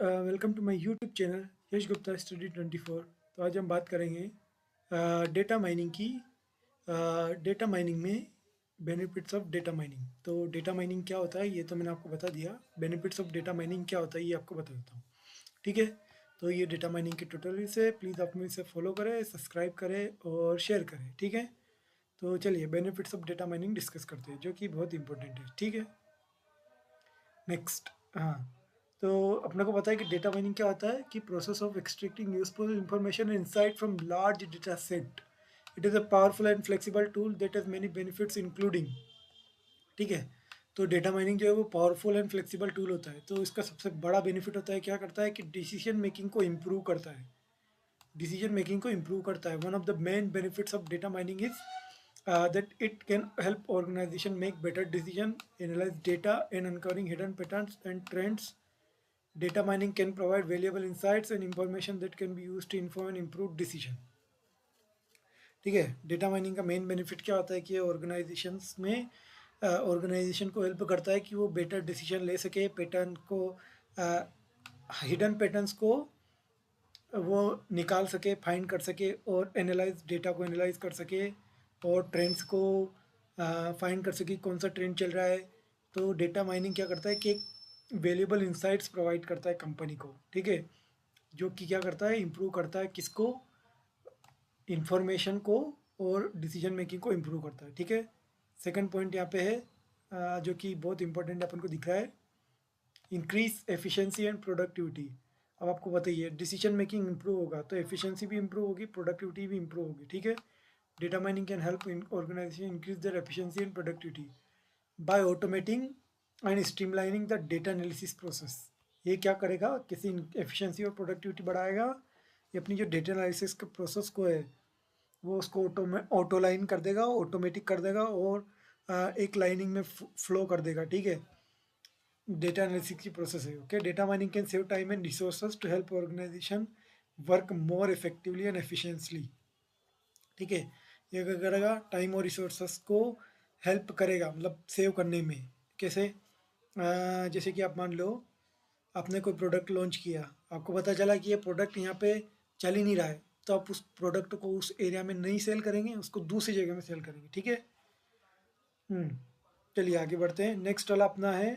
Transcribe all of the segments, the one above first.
Welcome to my YouTube channel Yash Gupta study 24। तो आज हम बात करेंगे डेटा माइनिंग की। डेटा माइनिंग में बेनिफिट्स ऑफ डेटा माइनिंग। तो डेटा माइनिंग क्या होता है ये तो मैंने आपको बता दिया। बेनिफिट्स ऑफ डेटा माइनिंग क्या होता है ये आपको बता देता हूँ। ठीक है। तो ये डेटा माइनिंग की ट्यूटोरियल से प्लीज़ आप मुझे इसे फॉलो करें, सब्सक्राइब करें और शेयर करें। ठीक है। तो चलिए benefits of data mining discuss करते हैं जो कि बहुत इंपॉर्टेंट है। ठीक है। नेक्स्ट। हाँ। तो अपने को पता है कि डेटा माइनिंग क्या होता है कि process of extracting useful information and insight from large data set. It is a powerful and flexible tool that has many benefits including. ठीक है। तो डेटा माइनिंग जो है वो पावरफुल एंड फ्लेक्सिबल टूल होता है। तो इसका सबसे बड़ा बेनिफिट होता है, क्या करता है कि डिसीजन मेकिंग को इम्प्रूव करता है। डिसीजन मेकिंग को इम्प्रूव करता है। One of the main benefits of data mining is that it can help organization make better decision, analyze data and uncovering hidden patterns and trends. Data mining can provide valuable insights and information that can be used to inform and improve decision. ठीक है। Data mining का main benefit क्या होता है कि organisations में organisation को help करता है कि वो बेटर डिसीजन ले सके, पैटर्न को, हिडन पैटर्न्स को वो निकाल सके, फाइंड कर सके और एनालाइज, डेटा को एनालाइज कर सके और ट्रेंड्स को फाइंड कर सके कौन सा ट्रेंड चल रहा है। तो डेटा माइनिंग क्या करता है कि वैल्यूएबल इंसाइट्स प्रोवाइड करता है कंपनी को। ठीक है। जो कि क्या करता है, इम्प्रूव करता है किसको, इंफॉर्मेशन को और डिसीजन मेकिंग को इम्प्रूव करता है। ठीक है। सेकंड पॉइंट यहाँ पे है जो कि बहुत इंपॉर्टेंट अपन को दिख रहा है, इंक्रीज एफिशिएंसी एंड प्रोडक्टिविटी। अब आपको बताइए डिसीजन मेकिंग इंप्रूव होगा तो एफिशिएंसी भी इंप्रूव होगी, प्रोडक्टिविटी भी इंप्रूव होगी। ठीक है। Data mining can help in organization increase their efficiency and productivity by automating and streamlining the data analysis process. ये क्या करेगा, किसी एफिशिएंसी और प्रोडक्टिविटी बढ़ाएगा। ये अपनी जो डेटा एनालिसिस के प्रोसेस को है वो उसको ऑटो लाइन कर देगा, ऑटोमेटिक कर देगा और एक लाइनिंग में फ्लो कर देगा। ठीक है। डेटा एनालिसिस की प्रोसेस है। Okay. Data mining can save time and resources to help organization work more effectively and efficiently. ठीक है। ये क्या करेगा, टाइम और रिसोर्सेस को हेल्प करेगा, मतलब सेव करने में। कैसे? जैसे कि आप मान लो आपने कोई प्रोडक्ट लॉन्च किया, आपको पता चला कि ये प्रोडक्ट यहाँ पे चल ही नहीं रहा है, तो आप उस प्रोडक्ट को उस एरिया में नहीं सेल करेंगे, उसको दूसरी जगह में सेल करेंगे। ठीक है। हम्म। चलिए आगे बढ़ते हैं। नेक्स्ट वाला अपना है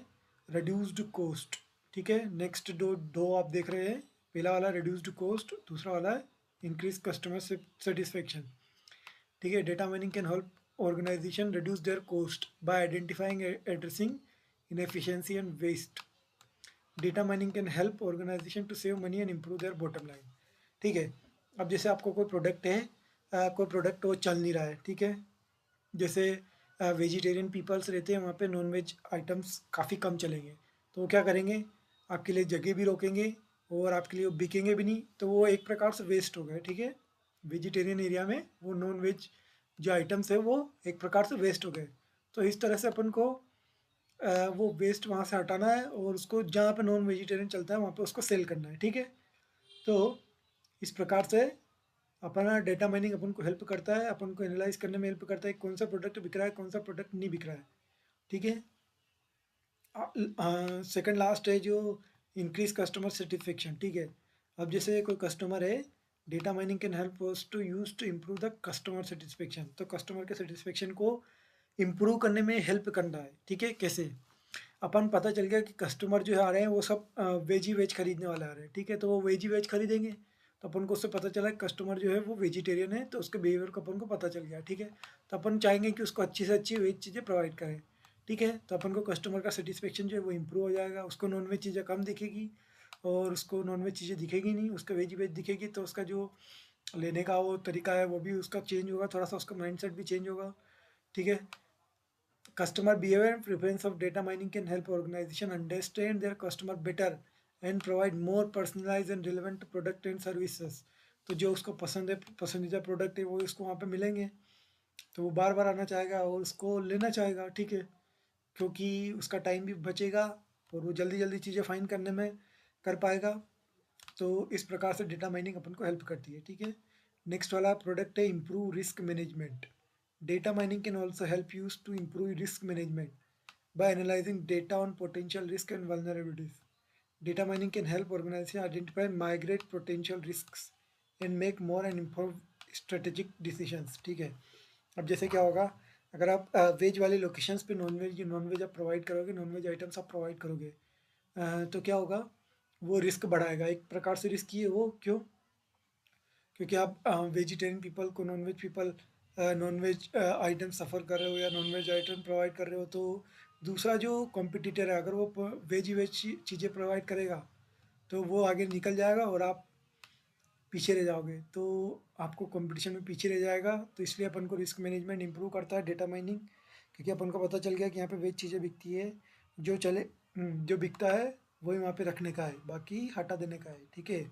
रिड्यूस्ड कॉस्ट। ठीक है। नेक्स्ट दो दो आप देख रहे हैं, पहला वाला रिड्यूस्ड कॉस्ट, दूसरा वाला है इंक्रीज कस्टमर सेटिस्फेक्शन। ठीक है। Data mining can help organization reduce their cost by identifying addressing inefficiency and waste. Data mining can help organization to save money and improve their bottom line. ठीक है। अब जैसे आपको कोई प्रोडक्ट है, कोई प्रोडक्ट वो चल नहीं रहा है। ठीक है। जैसे वेजिटेरियन पीपल्स रहते हैं, वहाँ पे नॉन वेज आइटम्स काफ़ी कम चलेंगे, तो वो क्या करेंगे, आपके लिए जगह भी रोकेंगे और आपके लिए वो बिकेंगे भी नहीं, तो वो एक प्रकार से वेस्ट हो गए। ठीक है। वेजिटेरियन एरिया में वो नॉन वेज जो आइटम्स है वो एक प्रकार से वेस्ट हो गए। तो इस तरह से अपन को वो वेस्ट वहाँ से हटाना है और उसको जहाँ पे नॉन वेजिटेरियन चलता है वहाँ पे उसको सेल करना है। ठीक है। तो इस प्रकार से अपना डेटा माइनिंग अपन को हेल्प करता है, अपन को एनालाइज करने में हेल्प करता है कौन सा प्रोडक्ट बिक रहा है, कौन सा प्रोडक्ट नहीं बिक रहा है। ठीक है। सेकंड लास्ट है जो इंक्रीज कस्टमर सेटिस्फेक्शन। ठीक है। अब जैसे कोई कस्टमर है, data mining can help us to use to improve the customer satisfaction. तो कस्टमर के सेटिस्फेक्शन को इम्प्रूव करने में हेल्प करना है। ठीक है। कैसे? अपन पता चल गया कि कस्टमर जो आ रहे हैं वो सब वेज ही वेज खरीदने वाले आ रहे हैं। ठीक है। तो वो वेज ही वेज खरीदेंगे, तो अपन को उससे पता चला कि कस्टमर जो है वो वेजिटेरियन है, तो उसके बिहेवियर को अपन को पता चल गया। ठीक है। तो अपन चाहेंगे कि उसको अच्छी से अच्छी वेज चीज़ें प्रोवाइड करें। ठीक है। तो अपन को कस्टमर का सेटिस्फेक्शन जो है वो इम्प्रूव हो जाएगा, उसको नॉन वेज चीज़ें कम दिखेगी और उसको नॉन वेज चीज़ें दिखेगी नहीं, उसको वेज वेज दिखेगी, तो उसका जो लेने का वो तरीका है वो भी उसका चेंज होगा, थोड़ा सा उसका माइंडसेट भी चेंज होगा। ठीक है। Customer behavior and preference of data mining can help organization understand their customer better and provide more personalized and relevant product and services. तो जो उसको पसंद है, पसंदीदा प्रोडक्ट है, वो उसको वहाँ पे मिलेंगे, तो वो बार बार आना चाहेगा और उसको लेना चाहेगा। ठीक है। क्योंकि उसका टाइम भी बचेगा और वो जल्दी जल्दी चीज़ें फाइंड करने में कर पाएगा। तो इस प्रकार से डेटा माइनिंग अपन को हेल्प करती है। ठीक है। नेक्स्ट वाला प्रोडक्ट है improve risk management. Data mining can also help use to improve risk management by analyzing data on potential risk and vulnerabilities. Data mining can help organization identify migrate potential risks and make more and improve strategic decisions. ठीक है, अब जैसे क्या होगा, अगर आप veg वाले locations पे नॉन वेज आप प्रोवाइड करोगे, नॉन वेज आइटम्स आप प्रोवाइड करोगे, तो क्या होगा, वो रिस्क बढ़ाएगा। एक प्रकार से रिस्क ये वो क्यों, क्योंकि आप वेजिटेरियन पीपल को नॉन वेज आइटम सफ़र कर रहे हो या नॉन वेज आइटम प्रोवाइड कर रहे हो, तो दूसरा जो कॉम्पिटिटर है अगर वो वेज चीज़ें प्रोवाइड करेगा तो वो आगे निकल जाएगा और आप पीछे रह जाओगे, तो आपको कंपटीशन में पीछे रह जाएगा। तो इसलिए अपन को रिस्क मैनेजमेंट इंप्रूव करता है डेटा माइनिंग, क्योंकि अपन को पता चल गया कि यहाँ पे वेज चीज़ें बिकती है, जो चले जो बिकता है वही वहाँ पे रखने का है, बाकी हटा देने का है। ठीक है,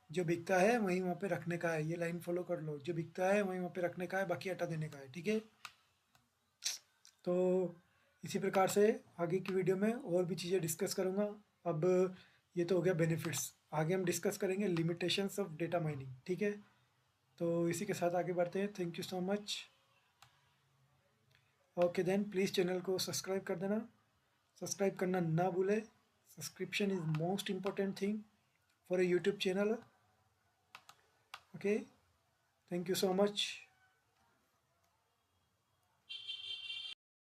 जो बिकता है वहीं वहाँ पे रखने का है, ये लाइन फॉलो कर लो, जो बिकता है वहीं वहाँ पे रखने का है, बाकी हटा देने का है। ठीक है, तो इसी प्रकार से आगे की वीडियो में और भी चीज़ें डिस्कस करूँगा। अब ये तो हो गया बेनिफिट्स, आगे हम डिस्कस करेंगे लिमिटेशंस ऑफ डेटा माइनिंग। ठीक है, तो इसी के साथ आगे बढ़ते हैं। Thank you so much. Okay then, please channel को सब्सक्राइब कर देना, सब्सक्राइब करना ना भूले। Subscription is most important thing for a YouTube channel. Okay, thank you so much.